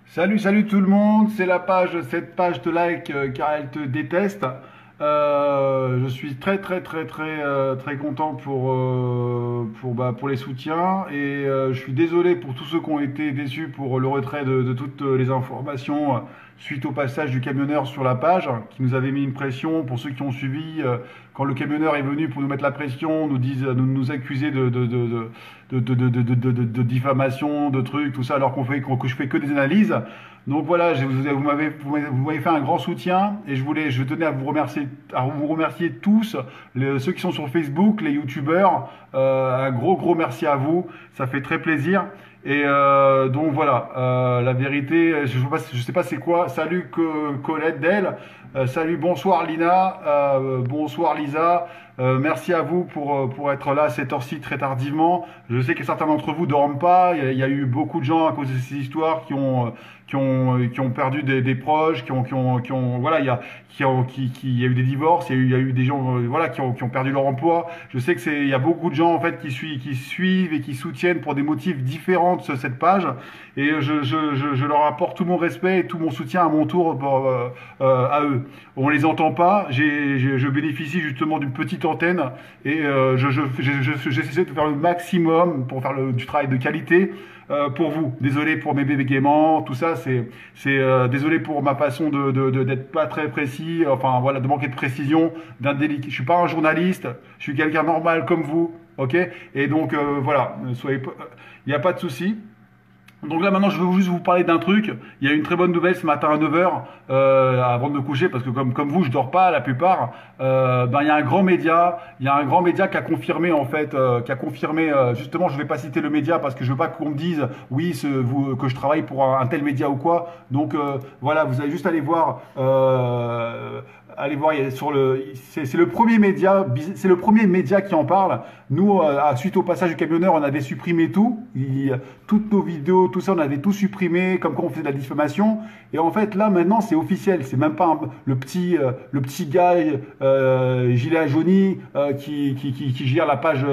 Salut, salut tout le monde, c'est la page, cette page te like car elle te déteste. Je suis très content pour les soutiens et je suis désolé pour tous ceux qui ont été déçus pour le retrait de toutes les informations suite au passage du camionneur sur la page qui nous avait mis une pression. Pour ceux qui ont suivi, quand le camionneur est venu pour nous mettre la pression, nous accuser de diffamation, de trucs, tout ça, alors que je fais que des analyses. Donc voilà, vous m'avez fait un grand soutien et je tenais à vous remercier tous, ceux qui sont sur Facebook, les youtubeurs, un gros merci à vous, ça fait très plaisir. Et donc voilà, la vérité, je sais pas c'est quoi. Salut Colette Del, salut, bonsoir Lina, bonsoir Lisa. Merci à vous pour être là à cette heure-ci très tardivement. Je sais que certains d'entre vous dorment pas. Il y a eu beaucoup de gens à cause de ces histoires qui ont perdu des proches, voilà, il y a eu des divorces, il y a eu des gens, voilà, qui ont perdu leur emploi. Je sais que il y a beaucoup de gens en fait qui suivent et qui soutiennent pour des motifs différents de cette page. Et je leur apporte tout mon respect et tout mon soutien à mon tour à eux. On les entend pas. Je bénéficie justement d'une petite antenne et j'essaie de faire le maximum pour faire du travail de qualité. Pour vous, désolé pour mes bégaiements, tout ça, désolé pour ma façon d'être pas très précis, enfin voilà, de manquer de précision, d'indélicat. Je suis pas un journaliste, je suis quelqu'un normal comme vous, ok? Et donc voilà, il n'y a pas de souci. Donc là maintenant je veux juste vous parler d'un truc. Il y a une très bonne nouvelle ce matin à 9 heures avant de me coucher parce que comme vous je dors pas la plupart. Il y a un grand média, qui a confirmé en fait, justement je vais pas citer le média parce que je veux pas qu'on me dise oui que je travaille pour un tel média ou quoi. Donc voilà, vous allez juste aller voir. Il y a c'est le premier média, qui en parle. Nous, suite au passage du camionneur, on avait supprimé tout, toutes nos vidéos, tout ça, on avait tout supprimé, comme quand on faisait de la diffamation. Et en fait, là, maintenant, c'est officiel. C'est même pas le petit gars, gilet jauni, qui gère la page,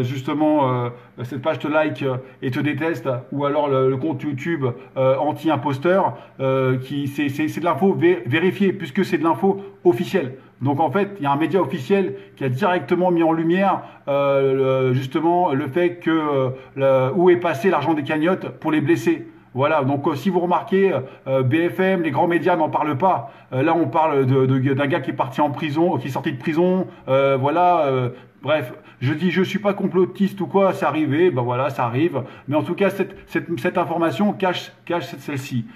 justement, cette page te like et te déteste, ou alors le compte YouTube anti-imposteur, c'est de l'info vérifiée, puisque c'est de l'info officielle. Donc en fait, il y a un média officiel qui a directement mis en lumière justement le fait que où est passé l'argent des cagnottes pour les blessés. Voilà, donc si vous remarquez, BFM, les grands médias n'en parlent pas. Là, on parle d'un gars qui est parti en prison, qui est sorti de prison. Bref, je suis pas complotiste ou quoi, c'est arrivé, ben voilà, ça arrive. Mais en tout cas, cette information cache celle-ci.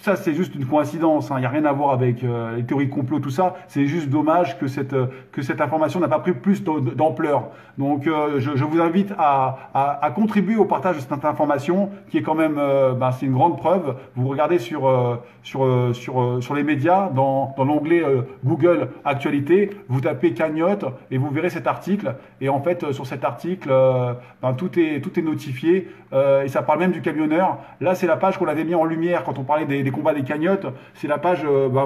Ça, c'est juste une coïncidence, hein. Il n'y a rien à voir avec les théories de complot, tout ça. C'est juste dommage que cette information n'a pas pris plus d'ampleur. Donc, je vous invite à contribuer au partage de cette information, qui est quand même, c'est une grande preuve. Vous regardez sur les médias, dans l'onglet Google Actualité, vous tapez cagnotte et vous verrez cet article. Et en fait, sur cet article, tout est notifié. Et ça parle même du camionneur. Là, c'est la page qu'on avait mis en lumière quand on parlait des combats des cagnottes. C'est la page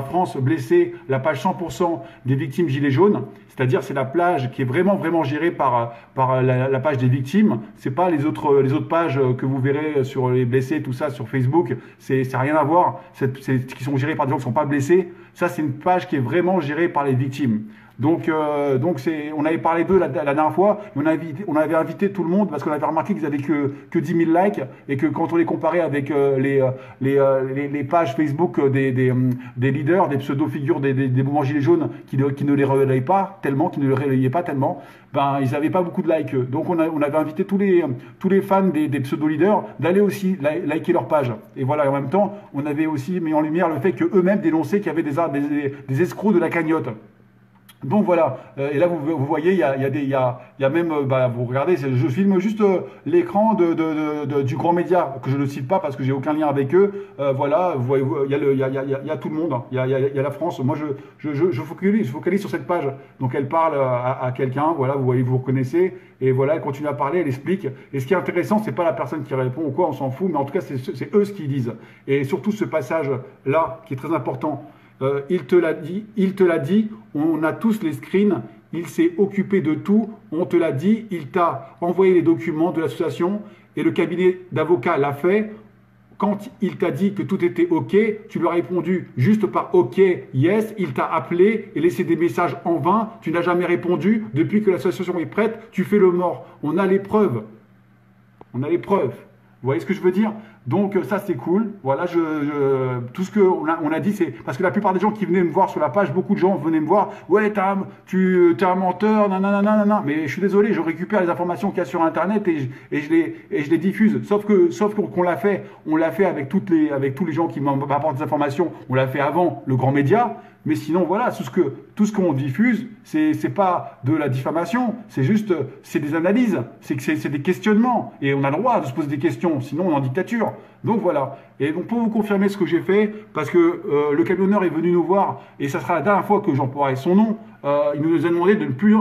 France blessée, la page 100% des victimes gilets jaunes. C'est-à-dire, c'est la page qui est vraiment gérée par la page des victimes. C'est pas les autres pages que vous verrez sur les blessés, tout ça, sur Facebook. C'est rien à voir. Qui sont gérées par des gens qui sont pas blessés. Ça, c'est une page qui est vraiment gérée par les victimes. Donc on avait parlé d'eux la dernière fois, on avait invité tout le monde parce qu'on avait remarqué qu'ils avaient que 10 000 likes et que quand on les comparait avec les pages Facebook des leaders, des pseudo-figures des mouvements gilets jaunes qui ne les relayaient pas tellement, ils n'avaient pas beaucoup de likes. Donc on avait invité tous les fans des pseudo-leaders d'aller aussi liker leur page. Et voilà, en même temps, on avait aussi mis en lumière le fait qu'eux-mêmes dénonçaient qu'il y avait des escrocs de la cagnotte. Donc voilà, et là vous voyez, il y a même, vous regardez, je filme juste l'écran du grand média, que je ne cite pas parce que j'ai aucun lien avec eux. Voilà, vous voyez, il y a tout le monde, hein. Il y a la France. Moi, je focalise sur cette page. Donc elle parle à quelqu'un, voilà, vous voyez, vous reconnaissez, et voilà, elle continue à parler, elle explique. Et ce qui est intéressant, c'est pas la personne qui répond ou quoi, on s'en fout, mais en tout cas, c'est eux ce qu'ils disent. Et surtout ce passage-là, qui est très important. Il te l'a dit, on a tous les screens, il s'est occupé de tout, on te l'a dit, il t'a envoyé les documents de l'association et le cabinet d'avocats l'a fait. Quand il t'a dit que tout était OK, tu lui as répondu juste par OK, yes, il t'a appelé et laissé des messages en vain, tu n'as jamais répondu, depuis que l'association est prête, tu fais le mort. On a les preuves. On a les preuves. Vous voyez ce que je veux dire? Donc ça c'est cool. Voilà, tout ce qu'on a dit, c'est parce que la plupart des gens qui venaient me voir sur la page, beaucoup de gens venaient me voir. Ouais, tu es un menteur, nanana. Mais je suis désolé, je récupère les informations qu'il y a sur Internet et je les diffuse. Sauf qu'on l'a fait, on l'a fait avec tous les gens qui m'apportent des informations. On l'a fait avant le grand média. Mais sinon, voilà, tout ce qu'on diffuse, c'est pas de la diffamation, c'est juste, c'est des analyses, c'est des questionnements. Et on a le droit de se poser des questions, sinon on est en dictature. Donc voilà. Et donc pour vous confirmer ce que j'ai fait, parce que le camionneur est venu nous voir, et ça sera la dernière fois que j'emploierai son nom, il nous a demandé de ne plus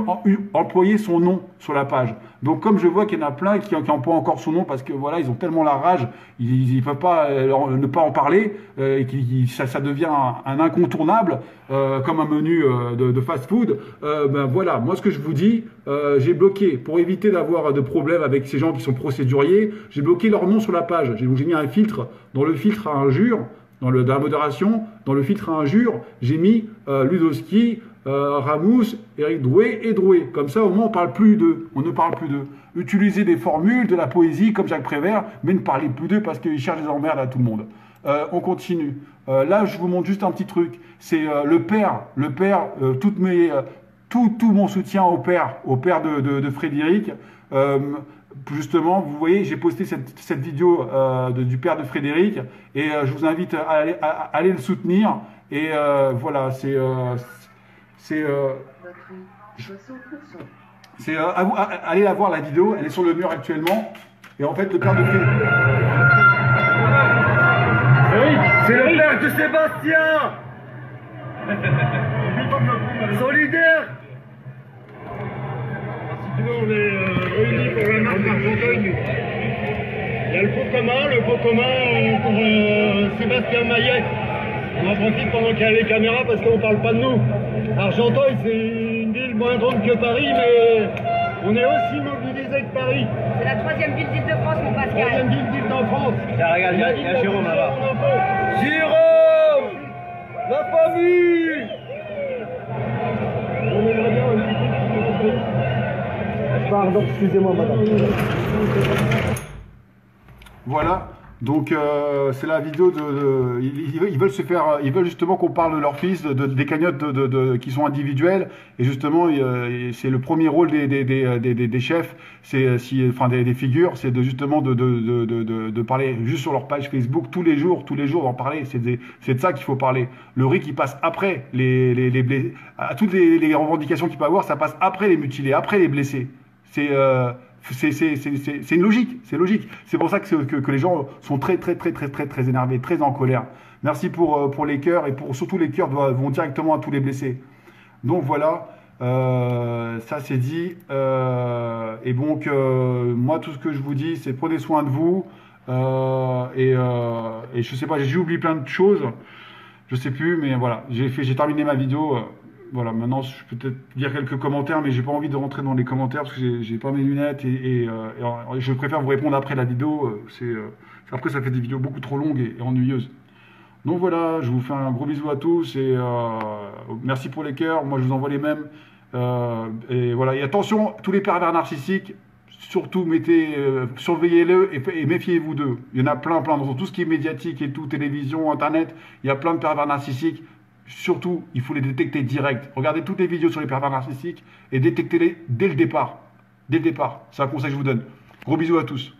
employer son nom sur la page. Donc comme je vois qu'il y en a plein qui emploient encore son nom parce que voilà, ils ont tellement la rage, ils ne peuvent pas ne pas en parler, et ça devient un incontournable, comme un menu de fast-food. Ben voilà, moi ce que je vous dis, j'ai bloqué, pour éviter d'avoir de problèmes avec ces gens qui sont procéduriers, j'ai bloqué leur nom sur la page. J'ai mis un filtre, dans le filtre à injure, dans la modération, dans le filtre à injure, j'ai mis Ludowski, Ramous, Eric Drouet et Drouet. Comme ça, au moins, on parle plus d'eux. On ne parle plus d'eux. Utilisez des formules, de la poésie, comme Jacques Prévert, mais ne parlez plus d'eux parce qu'ils cherchent des emmerdes à tout le monde. On continue. Là, je vous montre juste un petit truc. C'est le père, tout mon soutien au père de Frédéric. Justement, vous voyez, j'ai posté cette vidéo du père de Frédéric et je vous invite à aller le soutenir. Et voilà, allez la voir la vidéo, elle est sur le mur actuellement. Et en fait, le père de Frédéric. Oui, c'est le père de Sébastien. Solidaire. On est réunis pour la marche Argenteuil. Il y a le pot commun pour Sébastien Maillet. On en profite pendant qu'il y a les caméras parce qu'on ne parle pas de nous. Argenteuil, c'est une ville moins grande que Paris, mais on est aussi mobilisé que Paris. C'est la 3e ville d'Île-de-France, mon Pascal. 3e ville d'Île-de-France. Regarde, il y a Jérôme là-bas. Jérôme, la famille. On aimerait bien un petit peu. Pardon, excusez-moi, madame. Voilà, donc c'est la vidéo ils veulent justement qu'on parle de leur fils, des cagnottes qui sont individuelles, et justement c'est le premier rôle des chefs, des figures, c'est justement de parler juste sur leur page Facebook tous les jours d'en parler. C'est de ça qu'il faut parler. Le riz qui passe après à toutes les revendications qu'il peut avoir, ça passe après les mutilés, après les blessés. C'est une logique, c'est logique. C'est pour ça que les gens sont très énervés, très en colère. Merci pour les cœurs, et surtout les cœurs vont directement à tous les blessés. Donc voilà, ça c'est dit. Et donc moi tout ce que je vous dis, c'est prenez soin de vous. Et je sais pas, j'ai oublié plein de choses. Je sais plus, mais voilà, j'ai terminé ma vidéo. Voilà, maintenant je peux peut-être dire quelques commentaires, mais j'ai pas envie de rentrer dans les commentaires parce que j'ai pas mes lunettes et je préfère vous répondre après la vidéo. Après ça fait des vidéos beaucoup trop longues et ennuyeuses. Donc voilà, je vous fais un gros bisou à tous et merci pour les cœurs. Moi je vous envoie les mêmes. Et voilà, et attention, tous les pervers narcissiques, surtout surveillez-le et méfiez-vous d'eux. Il y en a plein dans tout ce qui est médiatique et tout, télévision, internet. Il y a plein de pervers narcissiques. Surtout, il faut les détecter direct. Regardez toutes les vidéos sur les pervers narcissiques et détectez-les dès le départ. Dès le départ. C'est un conseil que je vous donne. Gros bisous à tous.